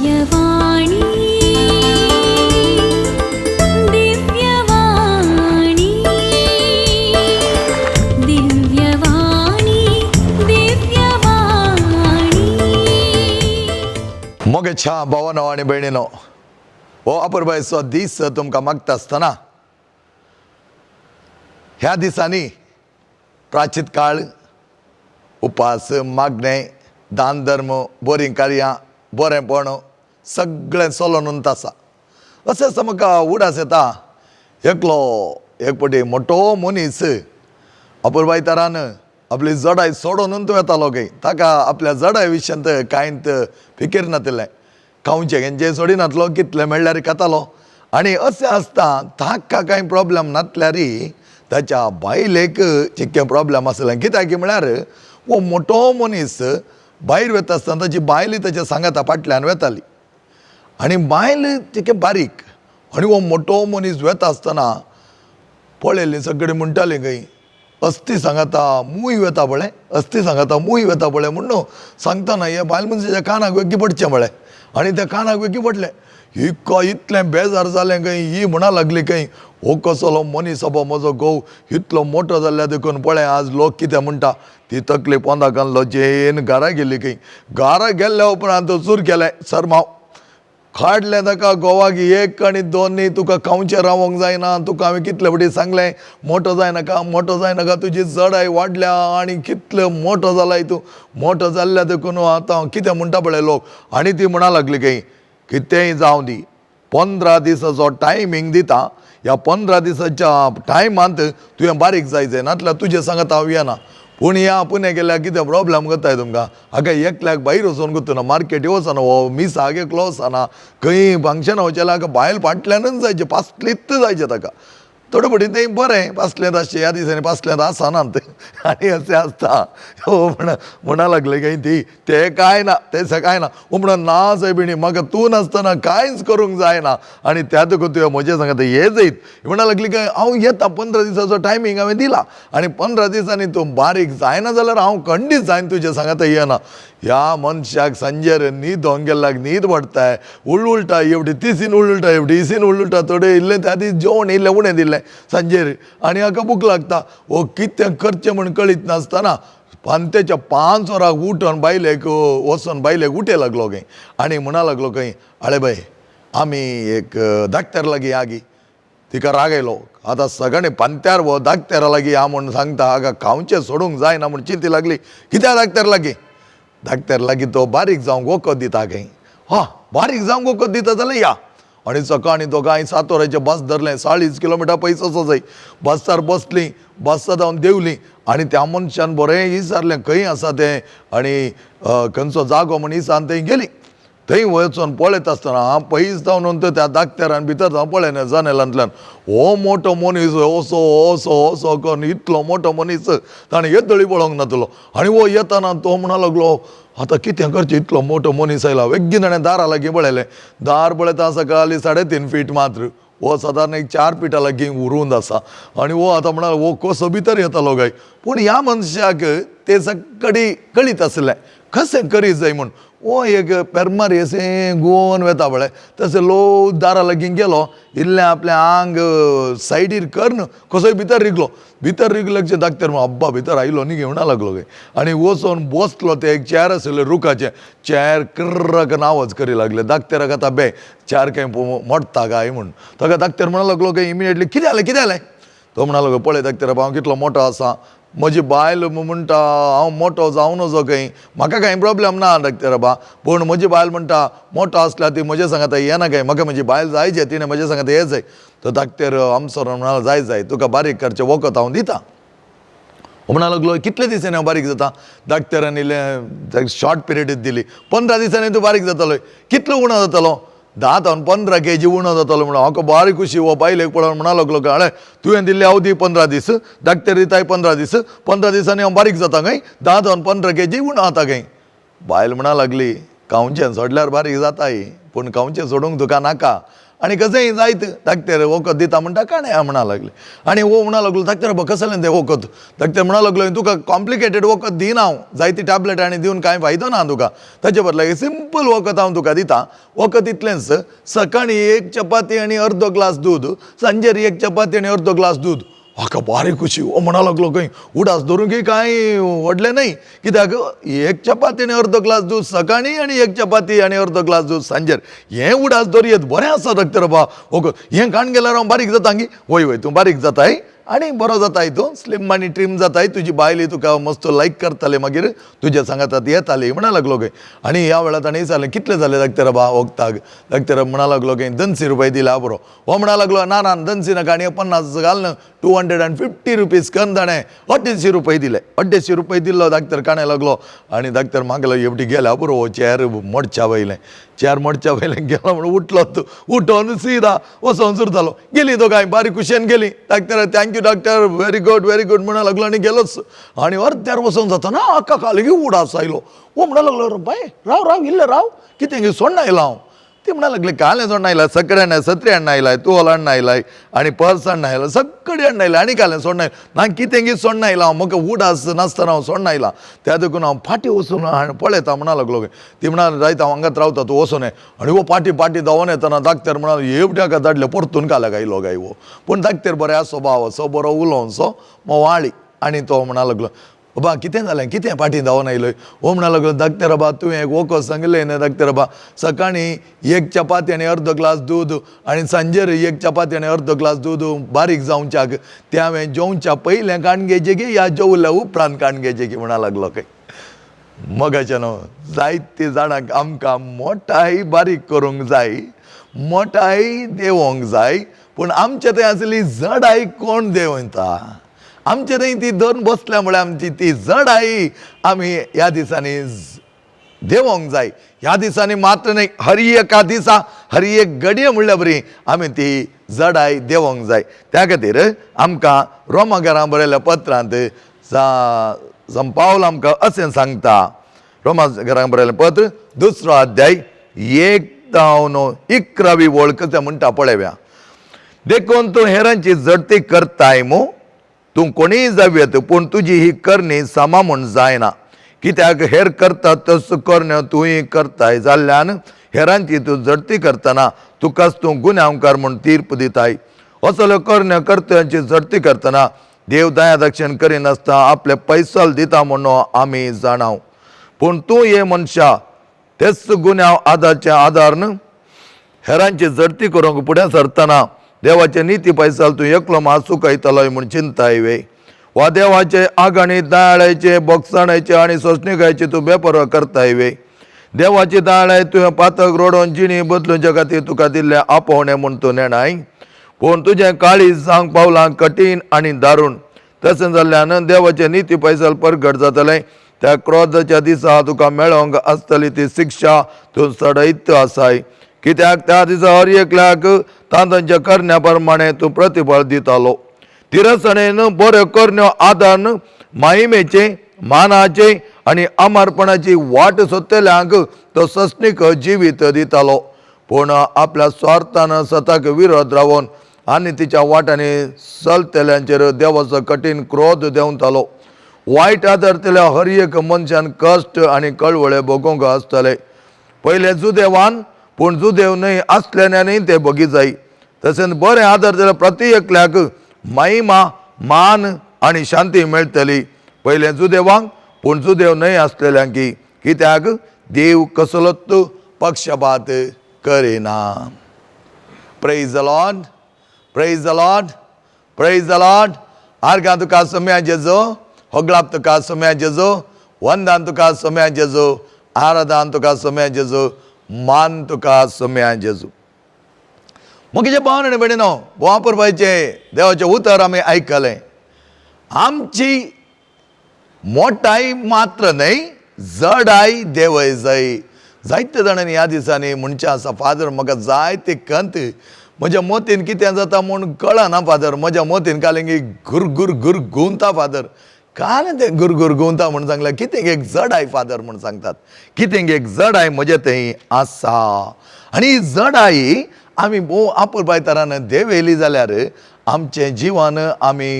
दिव्यवाणी दिव्यवाणी दिव्यवाणी दिव्यवाणी मोगेच्या भावानो आणि बहिणीनो हो अपूर्बायचो दीस तुमकां मागता आसतना ह्या दिसांनी प्राचीत काळ उपास मागणे दान धर्म बरी कार्यां बरेंपण सगळें चलोन आसा अशें म्हाका उडास येता एकलो एक पटी मोठो मनीस अपूर्बाय तरान आपली जडाय सोडून येतालो गे ताका आपल्या जडाय विशयांत कांयत फिकीर नाशिल्लें खावचें गेंचें सोडिनातलो कितलें मेळ्ळ्यार खातालो आनी अशें आसता ताका कांय प्रॉब्लेम नासल्यार ताच्या बायलेक चिक्के प्रॉब्लेम आसलें कित्याक म्हळ्यार हो मोठो मनीस भायर वता आसतना ताची बायल ताच्या सांगाता फाटल्यान वेताली आनी बायल चिक्के बारीक आनी हो मोठो मनीस वेता आसतना पळयलें सगळें म्हणटालीं खंय अस्ती सांगाता मूय वेता पळय अस्ती सांगाता मूय वेता पळय म्हणून सांगतना हे बायल मनशाच्या कानाक वेगी पडचें म्हळें आनी त्या कानाक वेगी पडलें हिका इतलें बेजार जालें खंय ही म्हणा लागली खंय हो कसलो मनीस बाबा म्हजो घोव इतलो मोठो जाल्ल्या देखून पळय आज लोक कितें म्हणटा ती तकली पोंदाक आनलो जेन घरा गेली खंय घरा गेल्ल्या उपरांत चूर केलें सरमाव काडलें ताका गोवाक एक आनी दोन न्ही तुका खावचें रावोंक जायना तुका हांवें कितले फावटी सांगलें मोठो जायनाका तुजी जडाय वाडल्या आनी कितलो मोठो जाला तूं मोठो जाल्ल्या देखून आतां कितें म्हणटा पळय लोक आनी ती म्हणा लागली खंय कितेंय जावं दी 15 दिसाचो टायमींग दिता ह्या 15 दिसाच्या टायमांत तुवें बारीक जायचें नातल्यार तुजे सांगात हांव येना पूण या पुणे गेल्यार कितें प्रॉब्लेम करताय तुमकां हाका एकल्याक भायर वचून गुतूना मार्केटी वचना हो मीस हागे क्लोज आना खंय फंक्शन वचें हाका बायल फाटल्यानच जायचें पासलीत जायचें ताका थोडे फावटी तें बरें पासलेंत आसचें ह्या दिसांनी पासलेंत आसनात आनी अशें आसता हो म्हणा लागले खंय ती तें कांय ना तें कांय ना हो म्हणून ना सायबिणी म्हाका तूं नासतना कांयच करूंक जायना आनी त्या देखून तुवें म्हजें सांगता हे जायत म्हणा लागली काय हांव येता 15 दिसाचो टायमींग हांवें दिला आनी 15 दिसांनी तूं बारीक जायना जाल्यार हांव खंडीत जायन तुजें सांगता येना ह्या मनशाक सांजेर न्हीद होंक गेल्याक न्हीद पडटाय उलटा एवढी तिसीन उलटा एवढी इसीन उलटा थोडें इल्लें त्या दीस जेवण इल्लें उणें दिल्लें सांजेर आनी हाका भूक लागता हो कितें करचें म्हण कळीत नासतना पांतेच्या 5 वरांक उठोन बायलेक वचोन बायलेक उठे लागलो खंय आनी म्हणा लागलो खंय आळे बाय आमी एक धाकट्यार लागीं या गी तिका राग आयलो आतां सगळें पांत्यार वो धाकट्यारा लागीं या म्हूण सांगता हाका खावचें सोडूंक जायना म्हूण चिंती लागली कित्याक धाकट्यार लागीं धाकट्यार लागीं तो बारीक जावंक वखद दिता खंय बारीक जावंक वखद दिता जाल्यार या आनी सकाळीं तो गाय 7 वरांचें बस धरलें 40 किलोमिटर पयस वचो जाय बसार बसलीं बसात जावन देंवलीं आनी त्या मनशान बरें विचारलें खंय आसा तें आनी खंयचो जागो म्हण विचारून थंय गेलीं थंय वचोन पळयत आसतना पयस जावन त्या धाकट्यारान भितर जावन पळयलें जनेलांतल्यान हो मोठो मनीस असो असो असो करून इतलो मोठो मनीस ताणें येतळी पळोवंक नातलो आनी हो येताना तो म्हणा लागलो आतां कितें करचें इतलो मोठो मनीस आयला वेग्गी ताणें दारा लागीं पळयलें दार पळयता सकाळीं 3.5 फीट मात्र हो सादारण एक 4 फिटां लागीं उरून आसा आनी हो आतां म्हणा हो कसो भितर येतालो काय पूण ह्या मनशाक तें सगळी कळीत आसलें कशें करीत जाय म्हूण हो एक पेरमारी अशें गोवन वेता पळय तशें लो दारा लागीं गेलो इल्लें आपलें आंग सायडीर करन कसोय भितर रिगलो धाकट्यार अब्बा भितर आयलो न्ही घेवना लागलो खंय आनी वचोन बसलो ते एक चेर आशिल्लें रुखाचें चेर कर्रक आवाज करी लागले धाकट्याराक आतां बे चार खंय मोडटा काय म्हूण ताका धाकट्यार म्हणा लागलो खंय इमिडिएटली कितें जालें तो म्हणा लागलो पळय धाकट्यार हांव कितलो मोठो आसा म्हजी बायल म्हणटा हांव मोठो जावन नजो खंय म्हाका कांय प्रॉब्लेम ना धाकट्यार बा पूण म्हजी बायल म्हणटा मोठो आसल्यार ती म्हजे सांगाता येना काय म्हाका म्हजी बायल जायचे तिणें म्हजे सांगाता हे जाय तो धाकट्यार आमचो म्हणा जाय तुका बारीक करचें वखद हांव दिता म्हणा लागलो कितले दिसांनी हांव बारीक जाता धाकट्यारान इल्लें शॉर्ट पिरियडूच दिली 15 दिसांनी तूं बारीक जातालो कितलो उणो जातालो 10 ते 15 kg उणो जातालो म्हणून हाका बारीक खुशी हो बायलेक पळोवन म्हणा लागलो काळे तुवें दिल्ली अवधी 15 दीस धाकट्यार दिताय 15 दीस 15 दिसांनी हांव बारीक जाता खंय 10 ते 15 kg उणो जाता खंय बायल म्हणा लागली खावचें सोडल्यार बारीक जाताय पूण खावचें सोडूंक तुका नाका आनी कसंय जायत धाकटेर वखद दिता म्हणटा काणे म्हणा लागले आनी वो म्हणा लागलो धाकटेर बाबा कसलें तें वखद धाकटेर म्हणा लागलो तुका कॉम्प्लिकेटेड वखद दिना हांव जायती टॅबलेट आनी दिवन कांय फायदो ना तुका ताचे बदला सिंपल वखद हांव तुका दिता वखद इतलेंच सकाळी 1 चपाती आनी अर्दो ग्लास दूद सांजेर 1 चपाती आनी अर्दो ग्लास दूद हाका बारीक खुशी हो म्हणा लागलो खंय उडास धरूंकय कांय व्हडलें न्हय कित्याक 1 चपाती आनी अर्दो ग्लास दूद सकाळी आनी 1 चपाती आनी अर्दो ग्लास दूद सांजेर हें उडास धरयत बरें आसा डॉक्टर बाबा ओके हें खाण गेल्यार हांव बारीक जाता गी वय वय तूं बारीक जाताय आनी बरो जाताय तूं स्लिम आनी ट्रीम जाताय तुजी बायली तुका मस्त लायक करताले मागीर तुज्या सांगातात येताली म्हणा लागलो खंय आनी ह्या वेळार ताणें विचारलें कितले जाले डॉक्टर बाबा वखदाक डॉक्टर म्हणा लागलो खंय 200 रुपया दिला बरो हो म्हणा लागलो ना ना 200 नाका आनी 50 घाल ना 250 रुपीज कर ताणें 150 रुपये दिले 150 रुपये दिल्लो डॉक्टर काणे लागलो आनी डॉक्टर मागलो एवढी गेल्या बरो हो चेर मोडच्या वयलें चेर मोडच्या वयलें गेलो म्हणून उठलो तूं उठोन सीदा वचोन सुरतालो गेली तो कांय बारीक कुशेन गेली doctor thank you doctor very good म्हणा लागलो आनी गेलोच आनी अर्द्यार वचोन जाता ना आख्खा खाली उडास आयलो वो म्हणा लागलो बाय राव इल्लें राव कितें गे सोडून आयला हांव ती म्हणा लागले कालें सोडून आयला सकरे हाडून सत्री हाडून आयलाय तुवल हाडून आयलाय आनी पर्स हाडून आयला सगळें हाडून आयलाय आनी कालें सोडून आयला ना कितें गी सोडून आयला हांव म्हाका उडास नासतना हांव सोडून आयला त्या देखून हांव फाटी वचून पळयता म्हणा लागलो ती म्हणा जायत हांव हांगाच रावता तूं वचून ये आनी वो पाटी धांवन येतना धाकटेर म्हणा एवढ्याक धाडले परतून काल्याक आयलो गाय वो पूण धाकटेर बरें आसो भाव असो बरो उलोवचो मोवाळी आनी तो म्हणा लागलो बाबा कितें जालें कितें पाटी धांवन आयलोय हो म्हणा लागलो धाकटेर बाबा तुवें एक वखद सांगलें न्ही धाकटेर बाबा सकाळी 1 चपाती आनी अर्दो ग्लास दूद आनी सांजेर 1 चपाती आनी अर्दो ग्लास दूद बारीक जावच्याक तें हांवें जेवच्या पयलें काण घेवचें की या जेवल्या उपरांत काण घेवचें की म्हणा लागलो खंय मगाच्यान जायते जाणांक आमकां मोठाय बारीक करूंक जाय मोठाय देंवोंक जाय पूण आमचें थंय आसली जडाय कोण देंवयता आमचे थंय ती धरून बसल्या मुळे आमची ती जडाई आमी ह्या दिसांनी देंवोंक जाय ह्या दिसांनी मात्र न्हय हर एका दिसा हर एक घडये म्हणल्या बरी आमी ती जडाई देंवोंक जाय त्या खातीर आमकां रोमाकारां बरयल्या पत्रांत संपावल आमकां अशें सांगता रोमाकारां बरयलें पत्र 2 अध्याय 1-11 वळ कशें म्हणटा पळयव्या देखून तूं हेरांची जडती करताय मू तूं कोणीय जाव्येत पूण तुजी ही करणी समा म्हूण जायना कित्याक हेर करता तस करण्यो तुंय करताय जाल्ल्यान हेरांची तूं जडती करतना तुकाच तूं गुन्यांवकार म्हूण तीर्प दिताय असल्यो करण्यो कर्त्यांची जडती करतना देव दया दक्षिण करिनासता आपले पैसल दिता म्हणून आमी जाणाव पूण तूं हे मनशा तेच गुन्यांव आदारच्या आदारान हेरांची जडती करूंक फुडें सरतना देवाचे नीती पैसाल तूं एकलो मासू कयतलोय म्हूण चिंताय वे वा देवाचे आगाणी दाळायचे बोगसाणायचे आनी सोंसणिकायचे तूं बेपरवा करताय वे देवाची दाळाय तुवें पातक रोडोवन जिणी बदलूंचे खातीर तुका दिल्ले आपोवणें म्हूण तूं नेणाय पूण तुजें काळीज जावंक पावलां कठीण आनी दारूण तशें जाल्ल्यान देवाचे नीती पैसाल परगट जातलें त्या क्रोधाच्या दिसा तुका मेळोवंक आसतली ती शिक्षा तूं सडयत आसाय कित्याक त्या दिसा हर एकल्याक तांच्या करण्या प्रमाणे तूं प्रतिफळ दितालो तिरसणेन बऱ्यो करण्यो आदान माहिमेचे मानाचे आनी अमरपणाची वाट सोदतल्यांक तो सस्नीक जिवीत दितालो पूण आपल्या स्वार्थान सताक विरोध रावून आनी तिच्या वाटांनी चलतल्यांचेर देवाचो कठीण क्रोध देंवतालो वायट आदरतल्या हर एक मनशान कश्ट आनी कळवळे भोगूंक आसतले पयले जुदेवान पूण जुदेव न्हय आसलेल्यानय ते भोगी जाय तशेंच बरें आदर जाल्यार प्रति एकल्याक महिमा मान आनी शांती मेळटली पयलें जुदेवांक पूण जुदेव न्हय आसलेल्यांक कित्याक देव कसलोच पक्षपात करिना praise the lord praise the lord praise the lord आर्गां तुका सोम्या जेजो होगलाप तुका सोम्या जेजो वंदान तुका सोम्या जेजो आराधन तुका सोम्या जेजो मान तुका सोम्या जेजू मुखेचे भावन आनी भयणीनो बोवापुरबायचे देवाचें उतर आमी आयकलें आमची मोठाई मात्र न्हय जडाई देवय जाय जायते जाणांनी ह्या दिसांनी म्हणचे आसा फादर म्हाका जायते कंत म्हज्या मोतीन कितें जाता म्हूण कळना फादर म्हज्या मोतीन कालेंगी घुर घुंवता फादर काल तें घुर घुंवता म्हूण सांगलें कितें एक जडाय फादर म्हूण सांगतात कितें एक जडाय म्हजे थंय आसा आनी जडाई आमी भोव आपुलबाय तरान देव येयली जाल्यार आमचें जिवन आमी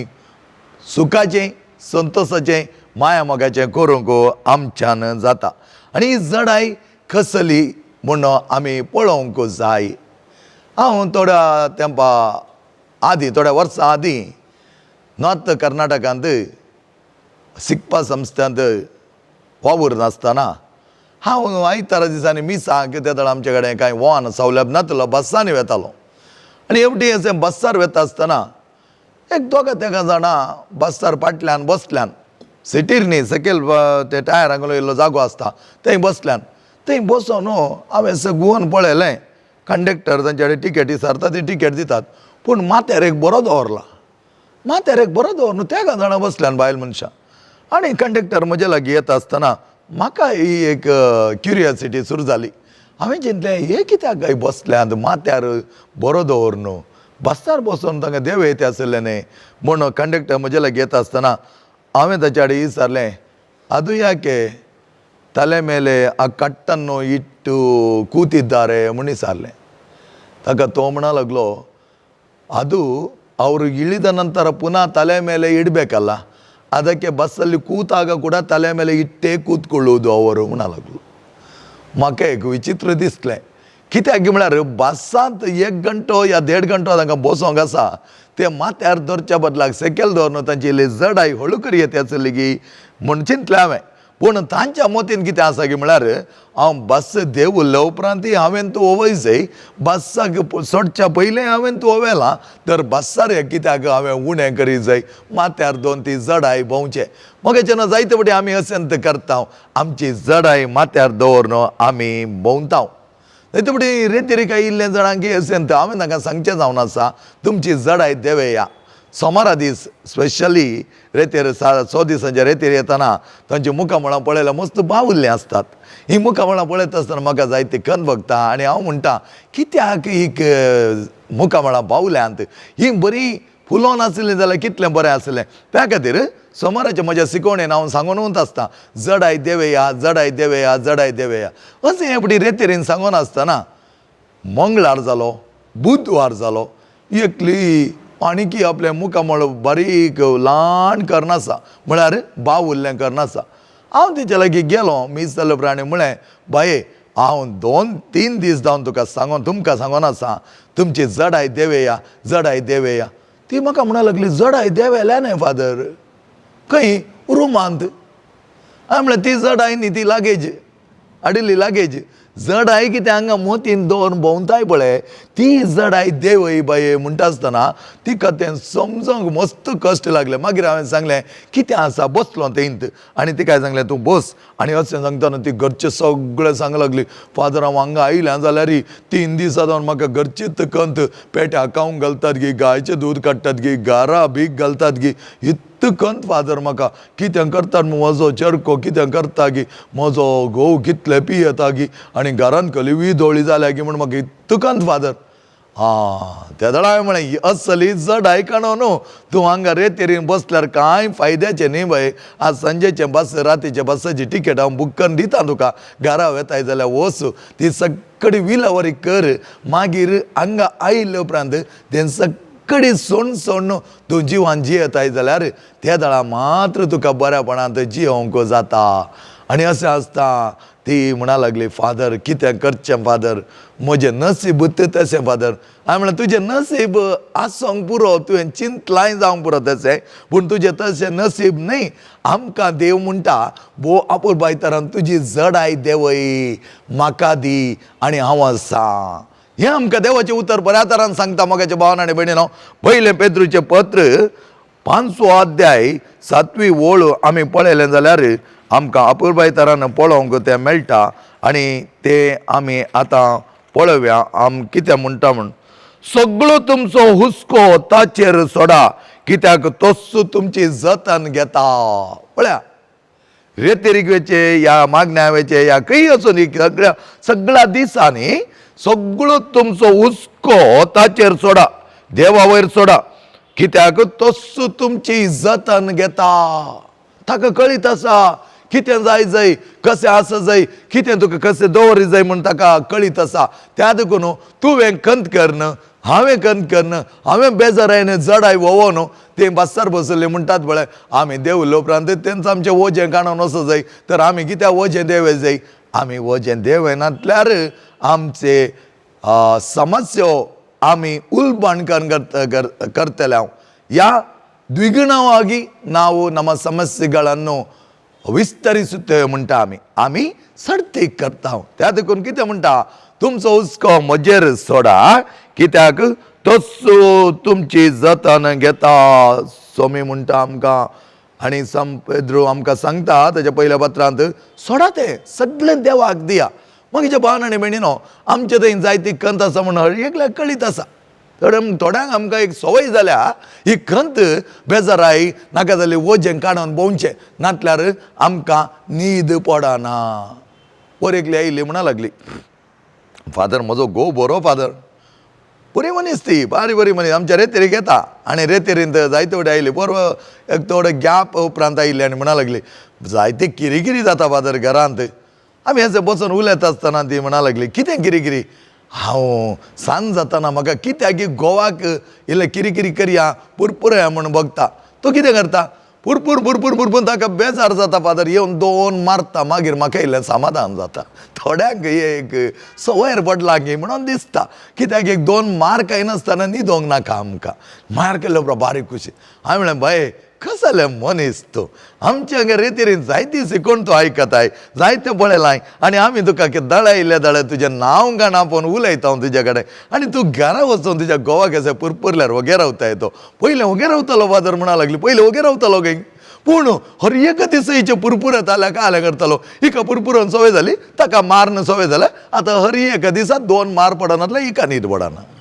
सुखाचें संतोशाचें माया मोगाचें करूंक आमच्यान जाता. आनी ही जडाय कसली म्हूण आमी पळोवंक जाय. हांव थोड्या तेंपा आदीं थोड्या वर्सां आदीं नॉर्थ कर्नाटकांत शिकपा संस्थांत वावूर नासतना हांव आयतारा दिसांनी मिसांक त्या वेळार आमचे कडेन कांय वाहन सवलत नासलो, बसांनी वेतालो. आनी एवटी अशें बसार वेता आसतना एक दोगां तेगा जाणां बसार फाटल्यान बसल्यान, सिटीर न्ही सकयल ते टायरांक इल्लो जागो आसता थंय बसल्यान. थंय बसून हांवें सगळून पळयलें कंडक्टर तांचे कडेन टिकेट विचारता ती टिकेट दितात, पूण माथ्यार एक बरो दवरला. माथ्यार एक बरो दवरून तेगा जाणां बसल्यान बायल मनशां. आनी कंडक्टर म्हजे लागीं येता आसतना म्हाका ही एक क्युरियोसिटी सुरू जाली. हांवें चिंतलें हे कित्याक काय बसल्यात माथ्यार बरो दवरून, बसार बसून तांकां देव येते आसले न्ही म्हूण कंडक्टर म्हजे लागीं येता आसतना हांवें ताचे कडेन विचारलें, ಅದು ಯಾಕೆ ತಲೆ ಮೇಲೆ ಆ ಕಟ್ಟನ್ನು ಇಟ್ಟು ಕೂತಿದ್ದಾರೆ ಮುನಿಸಾರ್ಲೆ. ತಾಗ ತೋ लागलो ಅದು ಅವರು ಇಳಿದ ನಂತರ ಪುನಃ ತಲೆ ಮೇಲೆ ಇಡಬೇಕಲ್ಲ, ಅದಕ್ಕೆ ಬಸ್ಸಲ್ಲಿ ಕೂತಾಗ ಕೂಡ ತಲೆ ಮೇಲೆ ಇಟ್ಟೇ ಕೂತ್ಕೊಳ್ಳೋದು ಅವರು लागलो. म्हाका एक विचित्र दिसलें. कित्याक म्हळ्यार बसांत 1 घंटो या 1.5 घंटो तांकां बसोंक आसा, ते माथ्यार दवरच्या बदलाक सकयल दवरून तांची इल्ली जडाय हळू करी येता आसली की म्हूण चिंतलें हांवें. पूण तांच्या मतीन कितें आसा की म्हळ्यार हांव बस देंवले उपरांत हांवें तूं ओवयसय, बसाक सोडच्या पयलीं हांवें तूं ओवेलां, तर बसार हें कित्याक हांवें उणें करी जाय, माथ्यार दोन ती जडाय भोंवचें. मगेच्यान जायते फावटी आमी असेंत करता, आमची जडाय माथ्यार दवरून आमी भोंवता. जायते फावटी रेतीर इल्ल्या जाणांक असेंत हांवें तांकां सांगचें जावन आसा, तुमची जडाय देंवया. सोमारा दीस स्पेशली रेतेर 100 दिसांच्या रेतीर येतना तांची मुखामळां पळयल्यार मस्त बावुल्लीं आसतात. ही मुखामळां पळयता आसतना म्हाका जायते कन भोगता आनी हांव म्हणटा कित्याक ही मुखामळां बावल्यांत, ही बरी फुलोन आसलीं जाल्यार कितलें बरें आसलें. त्या खातीर सोमाराच्या म्हज्या शिकोवणेन हांव सांगून वता आसता, जडाय देंवया, जडाय देंवया, जडाय देंवया. अशें एवढी रेतीरेन सांगून आसतना मंगळार जालो, बुधवार जालो, एकली आनीकी आपलें मुखामळ बारीक ल्हान करनासा, म्हळ्यार बाव उरलें करनासा. हांव तिच्या लागीं गेलो मीस जाले उपरांत म्हळें, बाये हांव 2-3 दीस जावन तुमकां सांगून आसा, तुमची जडाय देंवया, जडाय देंवया. ती म्हाका म्हणूंक लागली, जडाय देंवयल्या न्हय फादर, खंय रुमांत. हांवें म्हळें ती जडाय न्ही, ती लागेज हाडिल्ली लागेज. जडाय कितें हांगा मोतीन दवरून भोंवताय पळय, ती जडाय देंवय बाये म्हणटा आसतना तिका तें समजोंक मस्त कश्ट लागले. मागीर हांवें सांगलें कितें आसा, बसलो तेंत आनी तिका सांगलें तूं बस. आनी अशें सांगतना ती घरचें सगळें सांगूंक लागली, फादर हांव हांगा आयलें जाल्यार 3 दिसां जावन म्हाका घरचीच कंत पेट्या खावंक घालतात गी, गायचें दूद काडटात गी, गारा भीक घालतात गी, कंत फादर म्हाका कितें करतात म्हजो चरको कितें करता गी, म्हजो घोव कितले पियेता गी, आनी घरान कलिवी धोळी जाल्या गी म्हूण म्हाका इतकंत फादर. त्या वेळार हांवें म्हळें ही असली जडाय काणो न्हू, तूं हांगा रेतीरेन बसल्यार कांय फायद्याचें न्ही बाये. आज संजेचें बस रातीचे बसाची तिकेट हांव बूक करून दिता तुका, घरा वेताय जाल्यार वच, ती सगळी विलावरी कर. मागीर हांगा आयिल्ले उपरांत तें सगळी सोण तूं जिवान जियेताय जाल्यार त्या वेळार मात्र तुका बऱ्यापणांत जियोंक जाता. आनी अशें आसता. ती म्हणा लागली, फादर कितें करचें फादर, म्हजें नसीबूच तशें फादर. हांवें म्हणलें तुजें नसीब आसोंक पुरो, तुवें चिंतलाय जावंक पुरो तशें, पूण तुजें तशें नसीब न्ही. आमकां देव म्हणटा भोव आपुलबाय तरान तुजी जडाय देंवय, म्हाका दी आनी हांव आसा. हें आमकां देवाचें उतर बऱ्या तरान सांगता. मोगाच्या भावान आनी भयणीनो, 1 पेद्रूचें पत्र 5वो अध्याय 7वी ओळ आमी पळयलें जाल्यार आमकां आपुलबाय तरान पळोवंक तें मेळटा. आनी तें आमी आतां पळोवया कितें म्हणटा म्हूण. सगळो तुमचो हुस्को ताचेर सोडा, कित्याक तोच तुमची जतन घेता. पळया, रेतीर वेचे या मागण्या वेचे या खंय वचून सगळ्या दिसांनी सगळो तुमचो हुस्को ताचेर सोडा, देवा वयर सोडा, कित्याक तोच तुमची जतन घेता. ताका कळीत आसा कितें जाय जाय कशें आसा जाय कितें तुका कशें दवरी जाय म्हण ताका कळीत आसा त्या देखून तुवें खंत करन हांवें खंत करन हांवें बेजारायन जडाय वोवो न्हू ते बस्सार बसयले म्हणटात पळय आमी देवले उपरांत तेंच आमचें वजें काडून वचो जाय तर आमी कित्याक वजें देवें जाय आमी वजें देवें नातल्यार आमचे समस्यो आमी उल्बण करतले या ದ್ವಿಗುಣವಾಗಿ ನಾವು ನಮ್ಮ ಸಮಸ್ಯೆಗಳನ್ನು विस्तरिಸುತ್ತೇವೆ म्हणटा आमी सर्ती करता त्या देखून कितें म्हणटा तुमचो हुस्को म्हजेर सोडा कित्याक तोच तुमची जतन घेता सोमी म्हणटा आमकां आनी पेद्रू आमकां सांगता ताच्या पयल्या पत्रांत सोडा तें सगळें देवाक दिया मागीर भावन आनी भयणीनो आमचे थंय जायती खंत आसा म्हण एकल्याक कळीत आसा थोड्यांक आमकां एक संवय जाल्या ही खंत बेजाराय नाका जाल्यार वजें काडून भोंवचें नातल्यार आमकां न्हीद पडना पोरेकली आयिल्ली म्हणा लागली फादर म्हजो घोव बरो फादर बरी मनीस ती बारी बरी मनीस आमच्या रेतेरीक येता आनी रेतेरींत जायते वडे आयली परवा एक थोडे गॅप उपरांत आयिल्ली आनी म्हणा लागली जायते किरिकिरी जाता फादर घरांत आमी हें बसून उलयता आसतना ती म्हणा लागली कितें किरिकिरी हांव सांज जाताना म्हाका कित्याक गोवाक इल्लें किरिकिरी करया पुरपुरया म्हण बगता तो कितें करता पुरपूर पुरपूर पुरपूर ताका बेजार जाता फादर येवन दोन मारता मागीर म्हाका इल्लें समाधान जाता थोड्यांक एक संवयर पडला की म्हणून दिसता कित्याक एक दोन मार खायनासतना न्हिदोंक नाका आमकां मार केल्लो उपरांत बारीक खुशी हांवें म्हणलें बाये कसले मनीस तूं आमच्या हांगा रेतीरीन जायती शिकोवन तूं आयकताय जायते पळयलाय आनी आमी तुका दळायले दळे तुजें नांव गाण आपोवन उलयता हांव तुजे कडेन आनी तूं घरा वचून तुज्या घोवा केसे पुरपुरल्यार वगे रावताय तो पयलें वगे रावतालो फादर म्हणा लागली पयलें वगे रावतालो गे पूण हर एक दिसाचे पुरपूर येताले काय करतालो हिका पुरपुरोन सवय जाली ताका मारन सवय जाल्या आतां हर एक दिसा दोन मार पडनातले हिका न्हीद पडना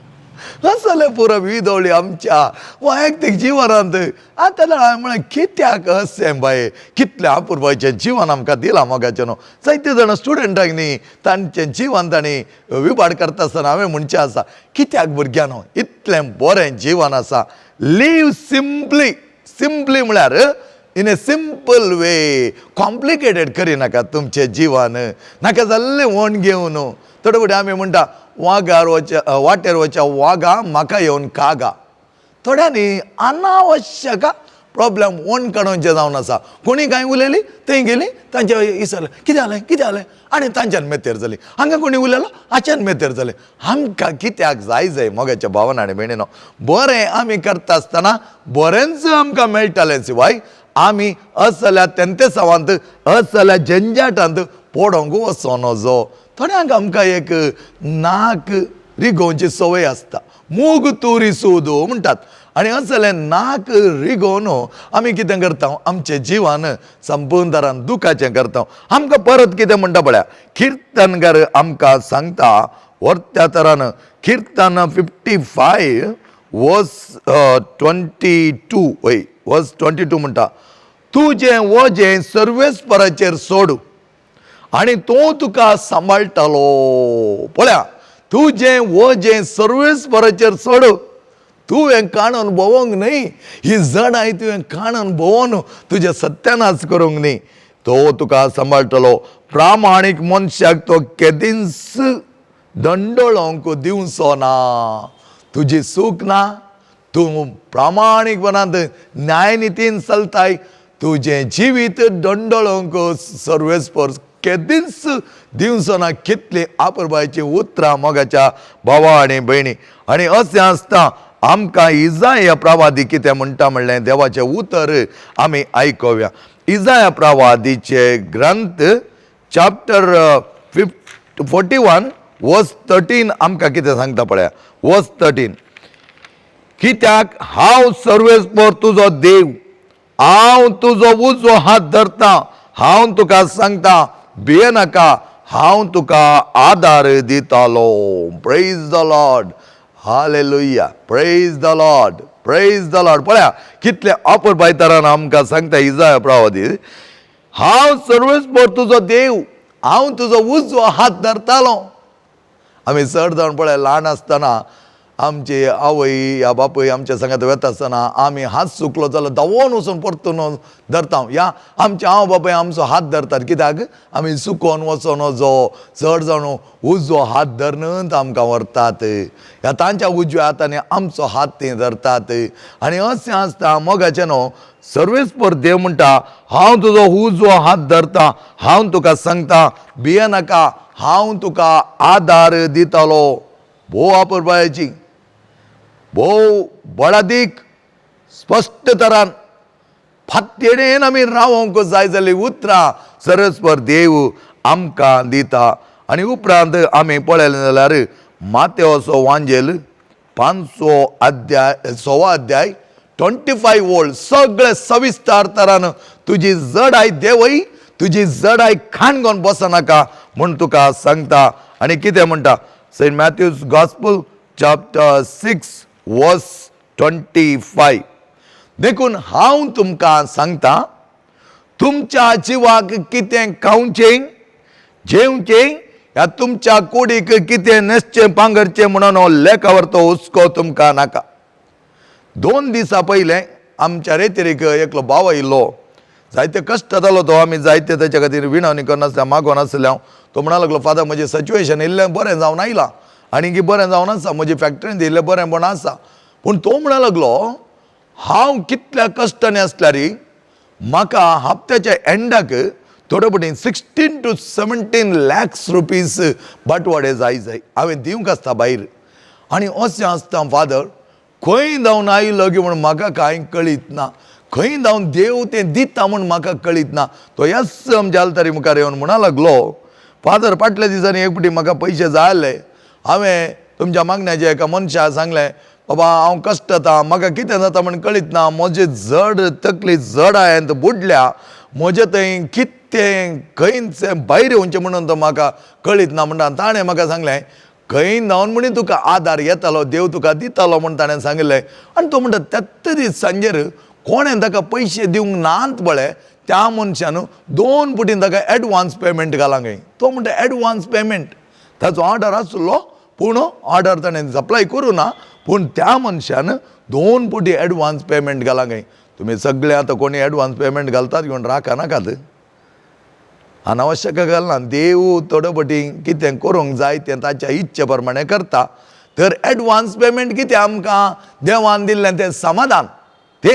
असले पुरो विदोळी आमच्या वैयक्तीक जिवनांत आतां म्हळ्यार कित्याक अशें बाये कितलें अपुरबायचें जिवन आमकां दिलां मोगाचें न्हू जायते जाण स्टुडंटांक न्ही तांचें जिवन तांणी विभाड करता आसतना हांवें म्हणचें आसा कित्याक भुरग्यांनो इतलें बरें जिवन आसा लीव सिंपली सिंपली म्हळ्यार in a simple way complicated करिनाका तुमचें जिवन नाका जाल्लें वण घेवन थोडे फुडें आमी म्हणटा वागार वाटेर वच्या वागा म्हाका येवन कागा थोड्यांनी अनावश्यक प्रॉब्लेम वण काडोवचें जावन आसा कोणी कांय उलयली थंय गेली तांचे इसरलें कितें जालें आनी तांच्यान मेतेर जाली हांगा कोणी उलयलो हाच्यान मेतेर जालें आमकां कित्याक जाय मोगाच्या भावान आनी भयणीनो बरें आमी करता आसतना बरेंच आमकां मेळटलें शिवाय आमी असल्या तेंते सावांत असल्या झंझाटांत पडोंक वचोनो जो थोड्यांक आमकां एक नाक रिगोवची संवय आसता मूग तूं रिसोदो म्हणटात आनी असलें नाक रिगोवन आमी कितें करता आमचें जिवन संपूर्णतरान दुखाचें करता आमकां परत कितें म्हणटा पळया किर्तनकार आमकां सांगता वर्त्या तरान किर्तन 55 वर्स 22 वय वर्स 22 म्हणटा तुजें वजें सर्वेस्पराचेर सोड आनी तो तुका सांबाळटलो पळया तुजें वजें सर्वेस्पराचेर सोड तुवें काणून भोवंक न्ही ही जडाय तुवें काणून भोवून तुजें सत्यानाश करूंक न्ही तो तुका सांबाळटलो प्रामाणीक मनशाक तो केदींच दंडोळोंक दिवचो ना तुजी चूक ना तूं प्रामाणीकपणांत न्यायनितीन चलताय तुजें जिवीत दंडोळोंक सर्वेस्पर केदींच दिवचो ना कितली आपुरबायची उतरां मोगाच्या भावा आनी भयणी आनी अशें आसता आमकां इजाया प्रवादी कितें म्हणटा म्हणलें देवाचें उतर आमी आयकोव्या इजाया प्रवादीचे ग्रंथ चॅप्टर 41 वर्स 13 आमकां कितें सांगता पळया वर्स 13 कित्याक हांव सर्वेस्पर तुजो देव हांव तुजो उजो हात धरता हांव तुका सांगता भिये नाका हांव तुका आदार दितालो praise the Lord hallelujah praise the Lord पळया कितले अपुरबाय तरान आमकां सांगता इजाया प्रवादी हांव सर्वेस्पर तुजो देव हांव तुजो उजो हात धरतालो आमी चड जावन पळय ल्हान आसतना आमचे आवय या बापय आमच्या सांगात वेता आसतना आमी हात चुकलो जाल्यार धांवोन वचून परतून धरता या आमचे आवय बापाय आमचो हात धरतात कित्याक आमी चुकोन वचोन जो चड जावन उजवो हात धरनच आमकां व्हरतात ह्या तांच्या उजव्या हातांनी आमचो हात ते धरतात आनी अशें आसता मोगाचें न्हू सर्वेस्पर देव म्हणटा हांव तुजो उजवो हात धरता हांव तुका सांगता भिये नाका हांव तुका आदार दितलो भोव वापरपाची भोव बळादीक स्पश्ट तरान फातेणेन आमी रावोंक जाय जाल्यार उतरां सर्वेस्पर देव आमकां दिता आनी उपरांत आमी पळयलें जाल्यार मातेवचो वांजेल 5 अध्याय 6 अध्याय 25 वर्ड सगळे सविस्तार तरान तुजी जडाय देवय तुजी जडाय खाण घेवन बसनाका म्हूण तुका सांगता आनी कितें म्हणटा सेंट मॅथ्यूज गॉस्पल चॅप्टर 6 वर्स 25 देखून हांव तुमकां सांगता तुमच्या जिवाक कितें खावचें जेवचें ह्या तुमच्या कुडीक कितें न्हेसचें पांगरचें म्हणून हो लेखावर तो हुस्को तुमकां नाका 2 दिसां पयलें आमच्या रेतीरेक एकलो भाव आयिल्लो जायते कश्ट जालो तो आमी जायते तेच्या खातीर विणवणी करनासल्या मागोन आसले हांव तो म्हणा लागलो फादर म्हजें सिच्युएशन इल्लें बरें जावन आयलां आनी बरें जावन आसा म्हजे फॅक्टरीन दिल्लें बरेंपण आसा पूण तो म्हणा लागलो हांव कितल्या कश्टांनी आसल्यार म्हाका हप्त्याच्या एंडाक थोडे पटीन 16 to 17 lakhs रुपीज बटवाडे जाय हांवें दिवंक आसता भायर आनी अशें आसता फादर खंय जावन आयलो की म्हूण म्हाका कांय कळीत ना खंय जावन देव तें दिता म्हूण म्हाका कळीत ना तो येस आमच्या आलतारी मुखार येवन म्हणा लागलो फादर फाटल्या दिसांनी एक पटी म्हाका पयशे जाय आसले हांवें तुमच्या मागण्याचे एका मनशाक सांगलें बाबा हांव कश्टता म्हाका कितें जाता म्हूण कळीत ना म्हजे जड तकली जड हांवें बुडल्या म्हजें थंय कितें खंयच भायर येवचें म्हणून तो म्हाका कळीत ना म्हणटा ताणें म्हाका सांगलें खंय जावन म्हणी तुका आदार येतालो देव तुका दितालो म्हूण ताणें सांगलें आनी तो म्हणटा तेत दीस सांजेर कोणें ताका पयशे दिवंक नात बळे त्या मनशान 2 पटीन ताका एडवान्स पेमेंट घालांक तो म्हणटा एडवान्स पेमेंट ताचो ऑर्डर आसलो पूण ऑर्डर ताणें सप्लाय करूं ना पूण त्या मनशान 2 पटी एडवान्स पेमेंट घालांक तुमी सगळे आतां कोणी एडवान्स पेमेंट घालतात घेवन राखा नाकात अनावश्यक घालना देव थोडे पटी कितें करूंक जाय तें ताच्या इच्छे प्रमाणे करता तर एडवान्स पेमेंट कितें आमकां देवान दिल्लें तें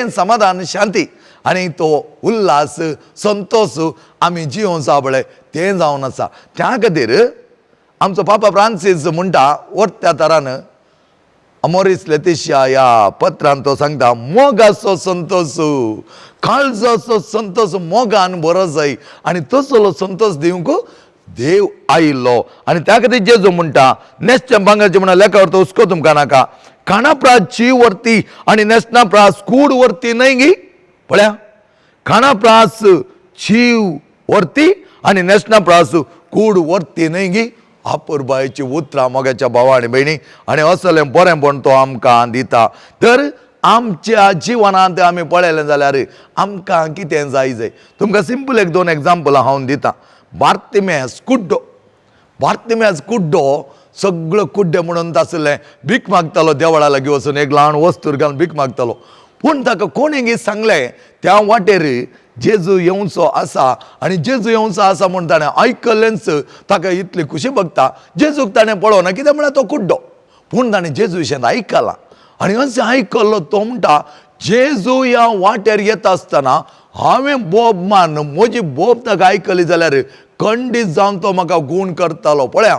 समाधान शांती आनी तो उल्हास संतोष आमी जिवों साबळे तें जावन आसा त्या खातीर आमचो पापा फ्रांसीस म्हणटा वरत्या तरान अमोरिस लेतिशिया ह्या पत्रांत तो सांगता मोगाचो संतोष काळजाचो संतोष मोगान बरो जाय आनी तसलो संतोष दिवंक देव आयिल्लो आनी त्या खातीर जेजू म्हणटा नेसचें भांगरचें म्हणून लेखावर तो हुस्को तुमकां नाका खाणाप्रासची वर्ती आनी नेसनाप्रास कूड वर्ती न्हय गी पळया खाणाप्रास चीव वर्ती आनी नेसनाप्रास कूड वर्ती न्हय गी आपुरबायेची उतरां मोगाच्या भावा आनी भयणी आनी असलें बरेंपण तो आमकां दिता तर आमच्या जिवनांत आमी पळयलें जाल्यार आमकां कितें जाय तुमकां सिंपल 1-2 एग्जाम्पलां हांव दितां बार्तिमेस कुड्डो सगळो कुड्डे म्हणून आसलें भीक मागतालो देवळा लागीं वचून एक ल्हान वस्तूर घालून भीक मागतालो पूण ताका कोणेंय सांगलें त्या वाटेर जेजू येवचो आसा आनी जेजू येवचो आसा म्हूण ताणें आयकलेंच ताका इतली खुशी भोगता जेजूक ताणें पळोवना कित्याक म्हळ्यार तो कुड्डो पूण ताणें जेजू विशयी आयकलां आनी अशें आयकल्लो तो म्हणटा जेजू ह्या वाटेर येता आसतना हांवें बोब मान म्हजी बोब ताका आयकली जाल्यार खंडीत जावन तो म्हाका गूण करतालो पळया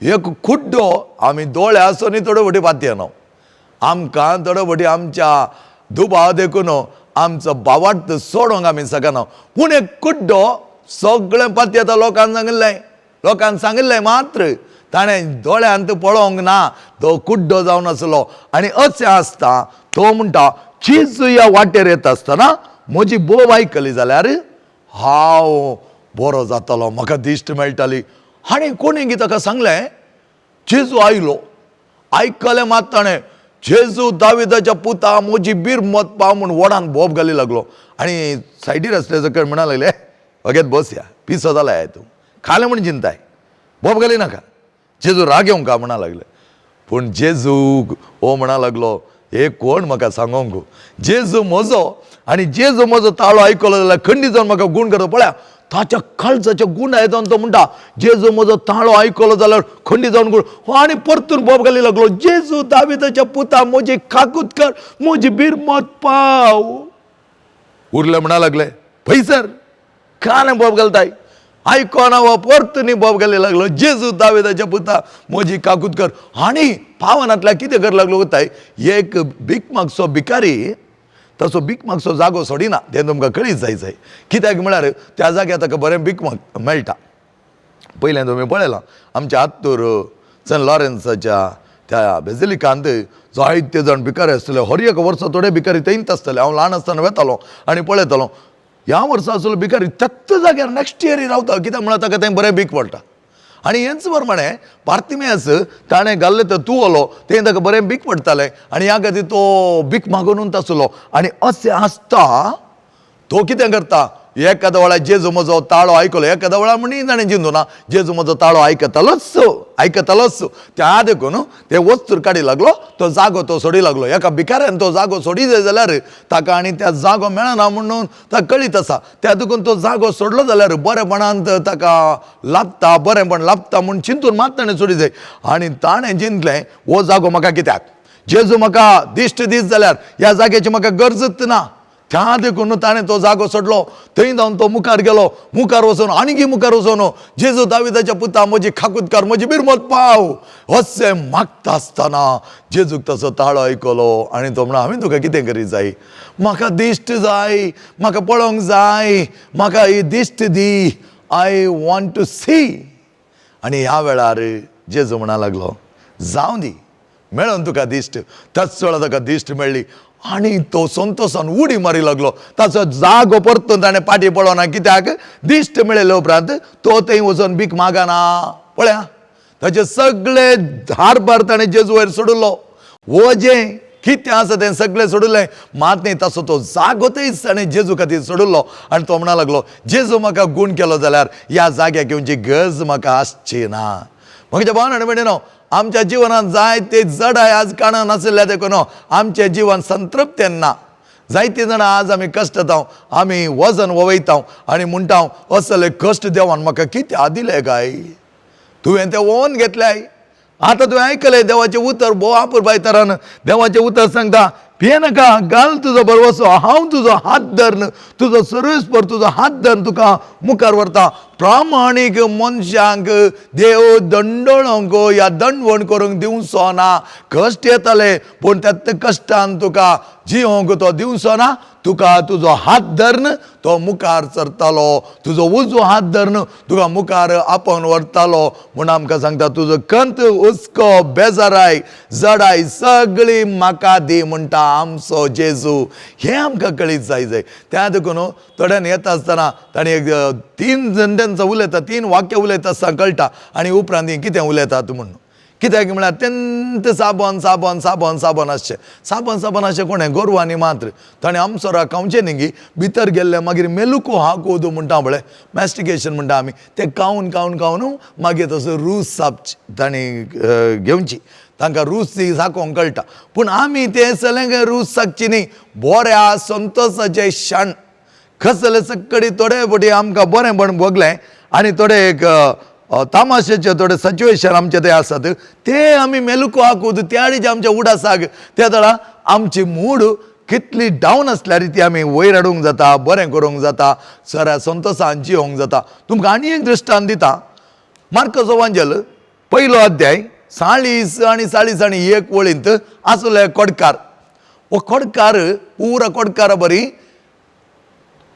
एक कुड्डो आमी दोळे आसूनय थोडे फावटी पातयना आमकां थोडे फावटी आमच्या दुबाव देखून आमचो बावार्थ सोडोंक आमी शकना पूण एक कुड्डो सगळें पातयता लोकांक सांगिल्लें मात्र ताणें दोळ्यांत पळोवंक ना तो कुड्डो जावन आसलो आनी अशें आसता तो म्हणटा जेजू ह्या वाटेर येता आसतना म्हजी बोब आयकली जाल्यार हांव बरो जातालो म्हाका दिश्ट मेळटाली आनी कोणेंय ताका सांगलें जेजू आयलो आयकलें मात ताणें जेजू दाविदाच्या पुता म्हजी बीर मत पाव म्हूण वडान बोब घाली लागलो आनी सायडीर आसले सकयल म्हणा लागले वगेत बसया पिसो जाला तूं खालें म्हूण चिंताय बोब घाली नाका जेजू राग येवंक म्हणा लागले पूण जेजूक हो म्हणा लागलो, हे कोण म्हाका सांगोंक? जेजू म्हजो, आनी जेजू म्हजो ताळो आयकलो जाल्यार खंडी जावन म्हाका गूण करता. पळया ताच्या खालचाचे गुण येता तो म्हणटा, जेजू म्हजो ताळो आयकलो जाल्यार खंडी जावन गूण. आनी परतून बोब घाली लागलो, जेजू दाविदाच्या पुता म्हजी काकूत कर, म्हजी बिरमत पाव. उरले म्हणा लागले, पयसर काने बोब घालताय? आयकोना व परतून बोब घाली लागलो, जेजू दाविदाच्या पुता म्हजी काकूत कर. आनी पावनांतल्या कितें कर लागलो वताय, एक भीक मागचो भिकारी तसो भीक मागचो जागो सोडिना, तें तुमकां कळीत जाय. कित्याक म्हळ्यार त्या जाग्यार ताका बरें भीक माग मेळटा. पयलें तुमी पळयलां आमच्या आत्तूर सेंट लॉरेन्साच्या त्या बेजिलिकांत जायते जाण भिकारी आसतले. हर एक वर्सा थोडे भिकारी थंयच आसतले. हांव ल्हान आसतना वेतालो आनी पळयतालो, ह्या वर्सा आसलो भिकारी त्याच जाग्यार नेक्स्ट इयर रावता, कित्याक म्हळ्यार ताका थंय बरें भीक पडटा. आनी हेच प्रमाणे बार्तिमेस ताणें घाल्लें तो तुवलो, तें ताका बरें भीक पडटालें आनी ह्या खातीर तो भीक मागून आसलो. आनी अशें आसता तो कितें करता, एकाद्या वेळार जेजू म्हजो ताळो आयकलो, एकाद्या वेळार म्हणी ताणें चिंतूं ना, जेजू म्हजो ताळो आयकतालोच. त्या देखून ते वस्तूर काडी लागलो, तो जागो तो सोडी लागलो. एका भिकाऱ्यान तो जागो सोडी जाय जाल्यार ताका आनी त्या जागो मेळना म्हणून ताका कळीत आसा. त्या देखून तो जागो सोडलो जाल्यार बरेपणांत ताका लाभता, बरेंपण लाभता म्हूण चिंतून मात ताणें सोडी जाय. आनी ताणें चिंतलें, हो जागो म्हाका कित्याक? जेजू म्हाका दिश्ट दीत जाल्यार ह्या जाग्याची म्हाका गरजच ना. त्या देखून ताणें तो जागो सोडलो. थंय जावन तो मुखार गेलो. मुखार वचून आनीक मुखार वचून, जेजू दाविदाच्या पुता म्हजी खाकूतकार, म्हजी बिरमत पाव अशें मागता आसतना जेजूक तसो ताळो आयकलो आनी तो म्हणा, हांवें तुका कितें करीत जाय? म्हाका दिश्ट जाय, म्हाका पळोवंक जाय, म्हाका ही दिश्ट दी, आय वॉन्ट टू सी. आनी ह्या वेळार जेजू म्हणा लागलो, जावं दी, मेळोन तुका दिश्ट. त्याच वेळार ताका दिश्ट मेळ्ळी आनी तो संतोशान उडी मारी लागलो. ताचो जागो परतून ताणें फाटीं पळोवना, कित्याक दिश्ट मेळयले उपरांत तो थंय वचून भीक मागना. पळया ताचे सगळे हारभार ताणें जेजू वयर सोडलो. वो जें कितें आसा तें सगळें सोडलें, मात न्ही तसो तो जागो थंयच ताणें जेजू खातीर सोडलो. आनी तो म्हणा लागलो, जेजू म्हाका गूण केलो जाल्यार ह्या जाग्याक येवची गरज म्हाका आसची ना. म्हज्या भावनांनी म्हणिनो, आमच्या जिवनांत जायते जडाय आज काणा नाशिल्ल्या देखून आमचें जिवन संतृप्तेन ना. जायतीं जाणां आज आमी कश्टतांव, आमी वजन वयतांव आनी म्हणटा, असले कश्ट देवान म्हाका कित्याक दिले काय? तुवें तें वोवन घेतल्याय. आतां तुवें आयकलें देवाचें उतर, भोव आपुरबाय तरान देवाचें उतर सांगता, भियेनाका, घाल तुजो बरवसो, हांव तुजो हात धरन, तुजो सर्वेस्पर तुजो हात धरन तुका मुखार व्हरता. प्रामाणीक मनशांक देव दंडोळोंक या दंडवण करूंक दिवचो ना. कश्ट येताले पूण त्या कश्टान तुका जिवोंक तो दिवचो ना. तुका तुजो हात धरन तो मुखार सरतालो, तुजो उजो हात धरन तुका मुखार आपोवन व्हरतालो. म्हूण आमकां सांगता, तुजो कंत, हुस्को, बेजाराय, जडाय सगळी म्हाका दी म्हणटा आमचो जेजू. हें आमकां कळीत जाय. त्या देखून थोड्यान येता आसतना ताणें एक 3 सेंटेन्स उलयता, 3 वाक्य उलयता आसतना कळटा आनी उपरांत कितें उलयतात म्हणून. कित्याक म्हळ्यार तेंत साबण साबण साबण साबण आसचें. साबण साबण अशें कोणें गोरवांनी मात्र ताणें आमसोरा खावचें न्ही. भितर गेल्ले मागीर मेलुको हा कोदू म्हणटा पळय, मॅस्टिकेशन म्हणटा आमी, तें खावन खावन खावन मागीर तसो रूस ताणें घेवची. तांकां रूस साकोंक कळटा. पूण आमी तें सगळें रूस साकची न्ही. बऱ्या संतोशाचें क्षण कसले सक्कडी थोडे फावटी आमकां बरेंपण भोगलें आनी थोडे एक तामाशेचे थोडे सिच्युएशन आमचे ते आसात, ते आमी मेलुको हाकूद त्या आडीचे आमच्या उडासाक त्या वेळा आमची मूड कितली डावन आसल्यार ती आमी वयर हाडूंक जाता, बरें करूंक जाता, सऱ्या संतोशान जियोंक जाता. तुमकां आनी एक दृश्टांत दिता. मार्कस एवांजेल 1 अध्याय 40 आनी 40 आनी 1 वळींत आसले कोडकार. हो कोडकार पुरा कोडकार बरी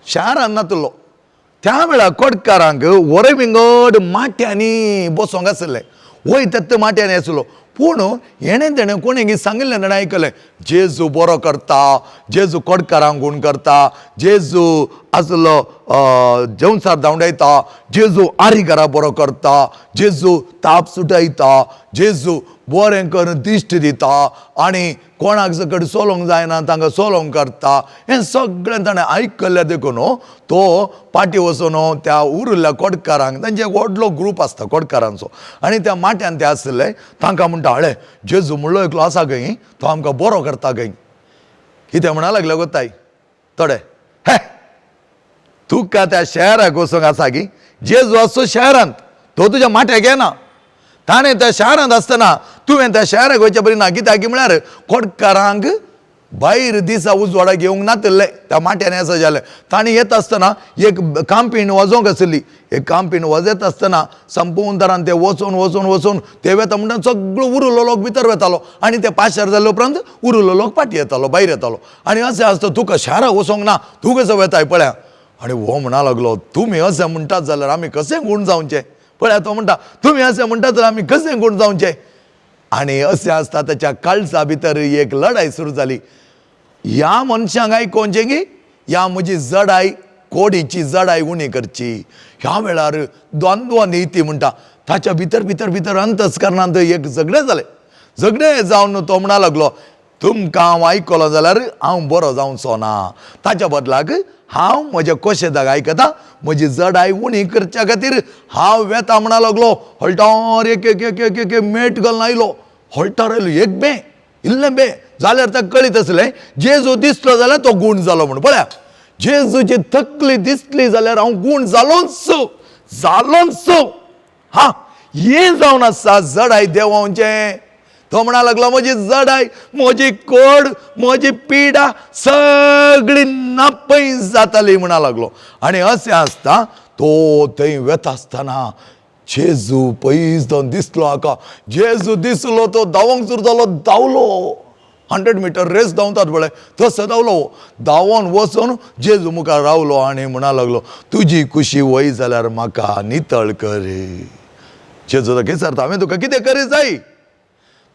शारान नातलो. त्या वेळार कोडकारांक वरे विंगड माट्यांनी बसोंक आसलें. वय तेत माट्यांनी आसलो. पूण हेणें तेणें कोणें सांगिल्लें ताणें आयकलें, जेजू बरो करता, जेजू कोडकारांक गूण करता, जेजू आसलो जेवसार धांवडायता, जेजू आरिगारा बरो करता, जेजू ताप सुटयता, जेजू बरें करून दिश्ट दिता आनी कोणाक सकट सोलोंक जायना तांकां सोलोंक करता. हें सगळें ताणें आयकल्लें देखून तो पाटी वचून त्या उरिल्ल्या कोडकारांक, तांचे व्हडलो ग्रूप आसता कोडकारांचो, आनी त्या माट्यान ते आसले तांकां म्हणटा, म्हणटा हळे जेजू म्हणलो एकलो आसा खंय तो आमकां बरो करता खंय. कितें म्हणा लागले गोताय थोडे हे तुका त्या शहराक वचूंक आसा की जेजू आसो शहरांत तो तुज्या माट्याक येना. ताणें त्या शहरांत आसतना तुवें त्या शहराक वयचे परी ना. कित्याक की म्हळ्यार खोडकारांक भायर दिसा उजवाडाक येवंक नातले त्या माट्यान असं जालें. ताणें येता आसतना एक कांपीण वाजोवंक आसली. एक कांपीण वाजयता आसतना संपूर्ण तरान ते वचून वचून वचून ते वेता म्हणटा सगळो उरिल्लो लोक भितर वेतालो आनी ते पाश्यार जाले उपरांत उरिल्लो लोक फाटी येतालो भायर येतालो. आनी अशें आसता तुका शाराक वचोंक ना तूं कसो वेताय पळया. आनी हो म्हणा लागलो तुमी अशें म्हणटात जाल्यार आमी कशें गूण जावचें. पळया तो म्हणटा तुमी अशें म्हणटात जाल्यार आमी कशें गूण जावचें. आनी अशें आसता त्याच्या काळजा भितर एक लढाई सुरू जाली. ह्या मनशांक आयकोवचें की ह्या म्हजी जडाय कोडीची जडाय उणी करची. ह्या वेळार द्वंद्व नीती म्हणटा ताच्या भितर भितर भितर अंतस्करणांत एक झगडें जालें. झगडें जावन तो म्हणा लागलो तुमकां हांव आयकलो जाल्यार हांव बरो जावचो ना. ताच्या बदलाक हांव म्हज्या कोशेदाक आयकता म्हजी जडाय उणी करच्या खातीर हांव वेता म्हणा लागलो. हॉल्टार एक एक एक एक एक मेट घालून आयलो. हॉल्टार आयलो एक बे इल्लें बे जाल्यार ताका कळीत आसलें जेजू दिसलो जाल्यार तो गूण जालो म्हणून. पळया जेजूची तकली दिसली जाल्यार हांव गूण जालोच. हा हें जावन आसा जडाय देवांचें. तो म्हणा लागलो म्हजी जडाय म्हजी कोड म्हजी पिडा सगळी नापय जाताली म्हणा लागलो. आनी अशें आसता तो थंय वेता आसतना जेजू पयस जावन दिसलो हाका. जेजू दिसलो तो धांवंक सुरू जालो. धांवलो 100 मीटर रेस धांवतात पळय तसो धांवलो. धांवोन वचून जेजू मुखार रावलो आनी म्हणा लागलो तुजी कुशी वय जाल्यार म्हाका नितळ कर. जेजू ताका विचारता हांवें तुका कितें करी जाय.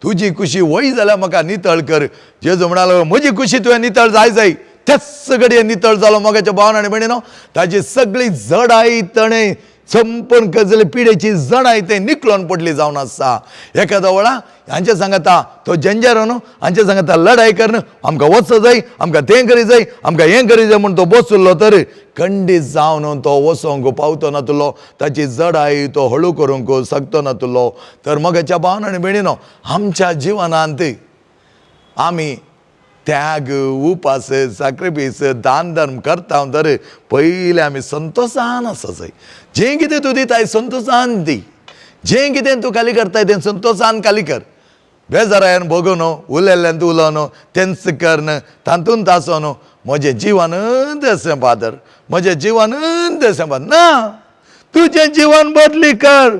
तुजी कुशी वय जाल्यार म्हाका नितळ कर. जेजू म्हणा लागलो म्हजी कुशी तुवें नितळ जाय. तेच घडये नितळ जालो. मोगाच्या भावान आनी भयणीनो ताची सगळी जडाय तणें संपूर्ण गजले पिडेची जडाय ते निकळोन पडली जावन आसा. एखाद्या वेळा हांचे सांगता तो जंजर न्हू हांचे सांगता लढाई कर न्हू आमकां वचो जाय आमकां तें करी जाय आमकां हें करी जाय म्हूण तो बसुल्लो तर खंडीत जावन तो वचोंक पावतो नातलो. ताची जडाय तो हळू करूंक शकतो नातलो. तर मोगाच्या भावान आनी भयणीनो आमच्या जिवनांत आमी त्याग उपास सॅक्रिफीस दान धर्म करता तर पयलीं आमी संतोशान आसा जाय. जें कितें तूं दिताय संतोशान दी. जें कितें तूं खाली करताय तें संतोशान खाली कर. बेजारायन भोगू न्हू उलयल्ल्यान तूं उलो न्हू तेंच कर न्हू तातूंत आसो न्हू म्हजें जिवनूच अशें पादर म्हजें जिवनूच अशें पादर ना. तुजें जिवन बदली कर.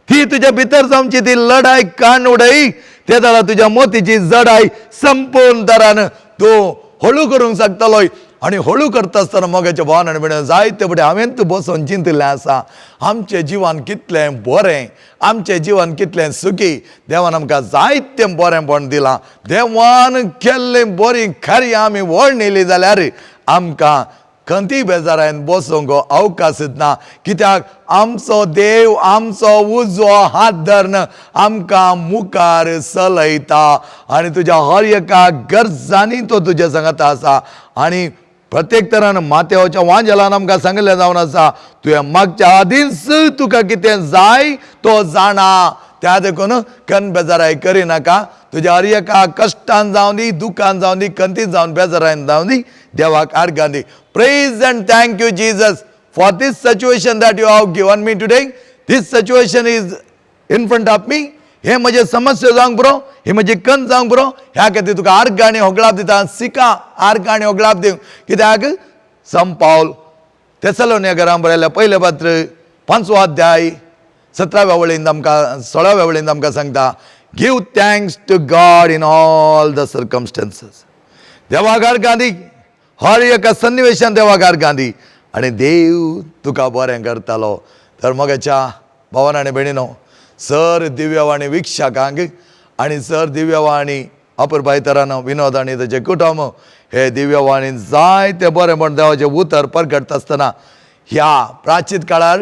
ती तुज्या भितर जावची ती लढाय काण उडय. ते जाल्यार तुज्या मोतीची जडाय संपूर्ण तरान तूं हळू करूंक शकतलोय. आनी हळू करता आसतना मोगाच्या भावान आनी भयणीनो जायते फावटी हांवें तूं बसून चिंतिल्लें आसा आमचें जिवन कितलें बरें आमचें जिवन कितलें सुखी. देवान आमकां जायतें बरेंपण दिलां. देवान केल्लें बरी खरी आमी वळणिली जाल्यार आमकां खंयची बेजारायन बसोंक अवकाश ना. कित्याक आमचो देव आमचो उजवो हात धरून आमकां मुखार चलयता आनी तुज्या हर एका गरजांनी तो तुज्या सांगात आसा. आनी प्रत्येक तरान मातेवाच्या वांजेलान आमकां सांगलें जावन आसा तुवें मागच्या आदींच तुका कितें जाय तो जाणा. त्या देखून कन बेजाराय करिनाका. तुज्या हर एका कश्टान जावं दी दुखान जावं दी खंयची जावन बेजारायन जावं दी देवाक आर्गां दी. Praise and thank you, Jesus, for this situation that you have given me today. This situation is in front of me. हे म्हजे समस्या जावंक बरो ही म्हजी कन जावंक बरो ह्या खातीर तुका आर्गां आनी होगळाप दिता. शिका आर्गां आनी होगळाप दिवंक. कित्याक संत पावल थेसलोनिकेरांक बरयल्लें पयलें पत्र 5वो अध्याय 17व्या वळींत आमकां 16व्या वळींत आमकां सांगता give thanks to God in all the circumstances. देवाक आर्गां दी हर एका सन्निवेशान देवाक आर्गां दी आनी देव तुका बरें करतलो. तर मोगाच्या भावान आनी भयणीनो सर दिव्यवाणी विक्षकांक आनी सर दिव्यवाणी अपुरबायतरान विनोद आनी ताचे कुटुंब हे दिव्यवाणीन जायते बरेंपण देवाचें उतर परगटता आसतना ह्या प्राचीन काळार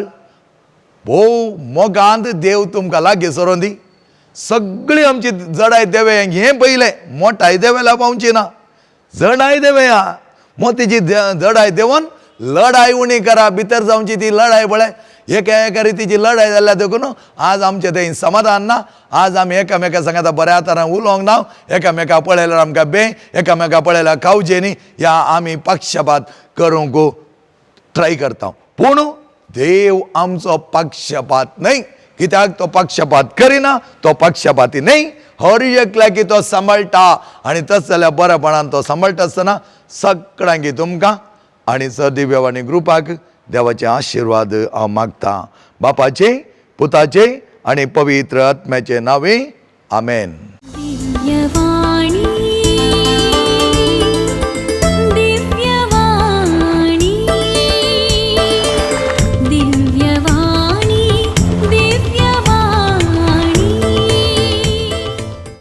भोव मोगांत देव तुमकां लागीं सरोन दी. सगळी आमची जडाय देवे हें पयलें मोठाय देवेला पावची ना. जडाय देवे मोतीची जडाय देवन लढाई उणी करा. भितर जावची ती लढाई पळय एका एका रितीची लढाई जाल्या देखून आज आमचे थंय समाधान ना. आज आमी एकामेका संग आतां बऱ्या तरान उलोवंक ना. एकामेका पळयल्यार आमकां एकामेका पळयल्यार खावचें न्ही. या आमी पक्षपात करूंक ट्राय करता. पूण देव आमचो पक्षपात न्हय. कित्याक तो पक्षपात करिना, तो पक्षपाती न्हय. हर एकल्याक तो सांबाळटा आनी तस जाल्यार बरेपणान तो सांबाळटा आसतना सगळ्यांक तुमकां आनी दिव्यवाणी ग्रुपाक देवाचे आशिर्वाद हांव मागता. बापाचे, पुताचे आनी पवित्र आत्म्याचे नांवे. आमेन. दिव्यवाणी